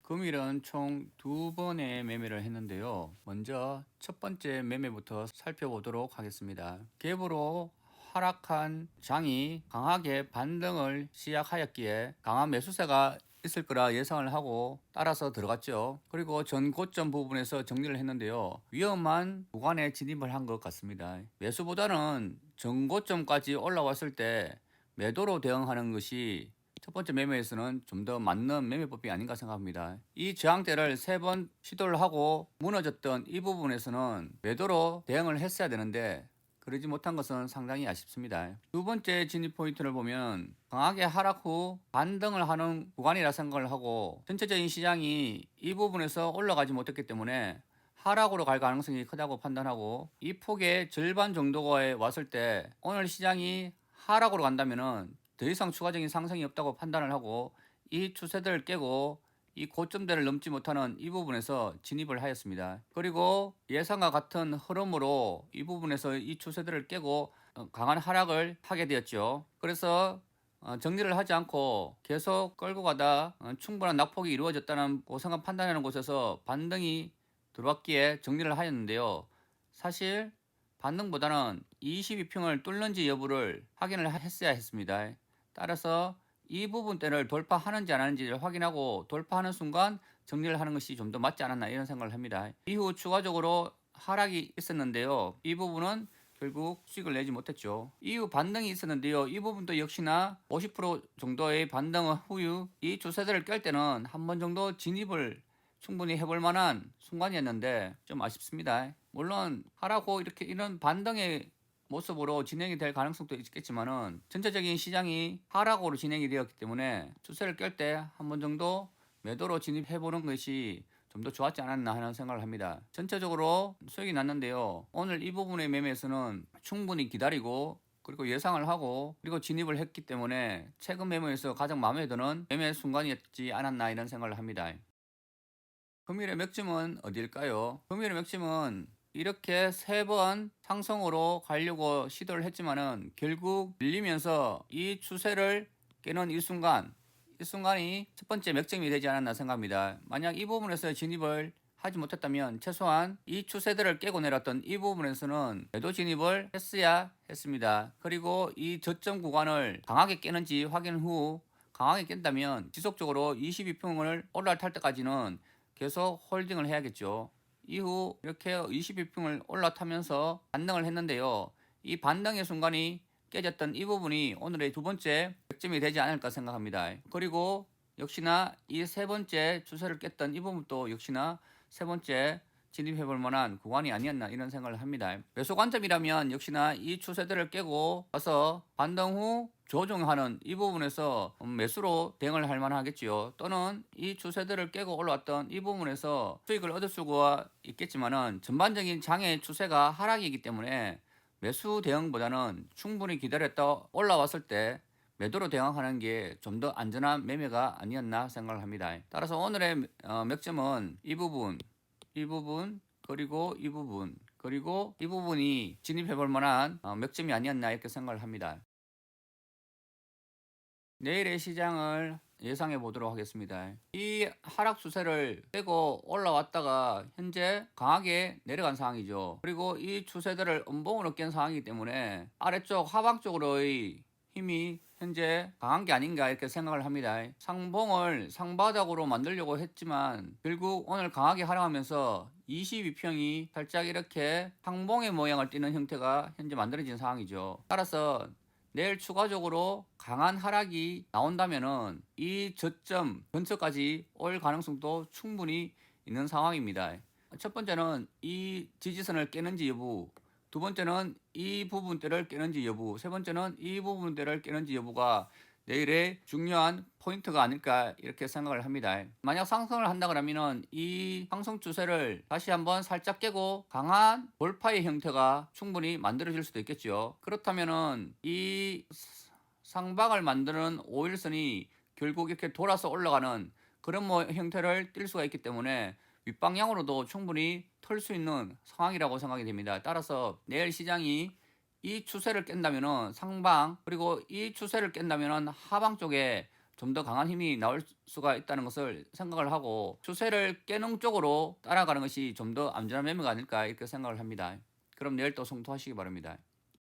금일은 총 두 번의 매매를 했는데요. 먼저 첫 번째 매매부터 살펴보도록 하겠습니다. 갭으로 하락한 장이 강하게 반등을 시작하였기에 강한 매수세가 있을 거라 예상을 하고 따라서 들어갔죠. 그리고 전 고점 부분에서 정리를 했는데요. 위험한 구간에 진입을 한 것 같습니다. 매수보다는 전 고점까지 올라왔을 때 매도로 대응하는 것이 첫 번째 매매에서는 좀 더 맞는 매매법이 아닌가 생각합니다. 이 저항대를 세 번 시도를 하고 무너졌던 이 부분에서는 매도로 대응을 했어야 되는데 그러지 못한 것은 상당히 아쉽습니다. 두 번째 진입 포인트를 보면 강하게 하락 후 반등을 하는 구간이라 생각을 하고 전체적인 시장이 이 부분에서 올라가지 못했기 때문에 하락으로 갈 가능성이 크다고 판단하고 이 폭의 절반 정도에 왔을 때 오늘 시장이 하락으로 간다면은 더 이상 추가적인 상승이 없다고 판단을 하고 이 추세들을 깨고 이 고점대를 넘지 못하는 이 부분에서 진입을 하였습니다. 그리고 예상과 같은 흐름으로 이 부분에서 이 추세들을 깨고 강한 하락을 하게 되었죠. 그래서 정리를 하지 않고 계속 끌고 가다 충분한 낙폭이 이루어졌다는 고상한 판단하는 곳에서 반등이 들어왔기에 정리를 하였는데요. 사실 반등보다는 22평을 뚫는지 여부를 확인을 했어야 했습니다. 따라서 이 부분대를 돌파하는지 안 하는지를 확인하고 돌파하는 순간 정리를 하는 것이 좀 더 맞지 않았나 이런 생각을 합니다. 이후 추가적으로 하락이 있었는데요. 이 부분은 결국 수익을 내지 못했죠. 이후 반등이 있었는데요. 이 부분도 역시나 50% 정도의 반등 후유 이 추세들을 깰 때는 한 번 정도 진입을 충분히 해볼 만한 순간이었는데 좀 아쉽습니다. 물론 하라고 이렇게 이런 반등의 모습으로 진행이 될 가능성도 있겠지만은 전체적인 시장이 하락으로 진행이 되었기 때문에 추세를 깰 때 한 번 정도 매도로 진입해 보는 것이 좀 더 좋았지 않았나 하는 생각을 합니다. 전체적으로 수익이 났는데요. 오늘 이 부분의 매매에서는 충분히 기다리고 그리고 예상을 하고 그리고 진입을 했기 때문에 최근 매매에서 가장 마음에 드는 매매 순간이었지 않았나 이런 생각을 합니다. 금일의 맥점은 어디일까요? 금일의 맥점은 이렇게 세 번 상승으로 가려고 시도를 했지만은 결국 밀리면서 이 추세를 깨는 이 순간이 첫 번째 맥점이 되지 않았나 생각합니다. 만약 이 부분에서 진입을 하지 못했다면 최소한 이 추세들을 깨고 내렸던 이 부분에서는 매도 진입을 했어야 했습니다. 그리고 이 저점 구간을 강하게 깨는지 확인 후 강하게 깬다면 지속적으로 22평을 올라탈 때까지는 계속 홀딩을 해야겠죠. 이후 이렇게 22평을 올라타면서 반등을 했는데요. 이 반등의 순간이 깨졌던 이 부분이 오늘의 두 번째 백점이 되지 않을까 생각합니다. 그리고 역시나 이 세 번째 추세를 깼던 이 부분도 역시나 세 번째 진입해 볼 만한 구간이 아니었나 이런 생각을 합니다. 매수 관점이라면 역시나 이 추세들을 깨고 와서 반등 후 조정하는 이 부분에서 매수로 대응을 할 만하겠지요. 또는 이 추세들을 깨고 올라왔던 이 부분에서 수익을 얻을 수가 있겠지만은 전반적인 장의 추세가 하락이기 때문에 매수 대응보다는 충분히 기다렸다 올라왔을 때 매도로 대응하는 게 좀 더 안전한 매매가 아니었나 생각을 합니다. 따라서 오늘의 맥점은 이 부분, 그리고 이 부분, 그리고 이 부분이 진입해 볼 만한 맥점이 아니었나 이렇게 생각을 합니다. 내일의 시장을 예상해 보도록 하겠습니다. 이 하락 추세를 빼고 올라왔다가 현재 강하게 내려간 상황이죠. 그리고 이 추세들을 음봉으로 깬 상황이기 때문에 아래쪽 하방 쪽으로의 힘이 현재 강한 게 아닌가 이렇게 생각을 합니다. 상봉을 상바닥으로 만들려고 했지만 결국 오늘 강하게 하락하면서 22평이 살짝 이렇게 상봉의 모양을 띠는 형태가 현재 만들어진 상황이죠. 따라서 내일 추가적으로 강한 하락이 나온다면은 이 저점 근처까지 올 가능성도 충분히 있는 상황입니다. 첫 번째는 이 지지선을 깨는지 여부, 두 번째는 이 부분대를 깨는지 여부, 세 번째는 이 부분대를 깨는지 여부가 내일의 중요한 포인트가 아닐까 이렇게 생각을 합니다. 만약 상승을 한다 그러면은 이 상승 추세를 다시 한번 살짝 깨고 강한 돌파의 형태가 충분히 만들어질 수도 있겠죠. 그렇다면은 이 상방을 만드는 5일선이 결국 이렇게 돌아서 올라가는 그런 형태를 띌 수가 있기 때문에 윗방향으로도 충분히 털 수 있는 상황이라고 생각이 됩니다. 따라서 내일 시장이 이 추세를 깬다면은 상방 그리고 이 추세를 깬다면은 하방 쪽에 좀 더 강한 힘이 나올 수가 있다는 것을 생각을 하고 추세를 깨는 쪽으로 따라가는 것이 좀 더 안전한 매매가 아닐까 이렇게 생각을 합니다. 그럼 내일 또 성투하시기 바랍니다.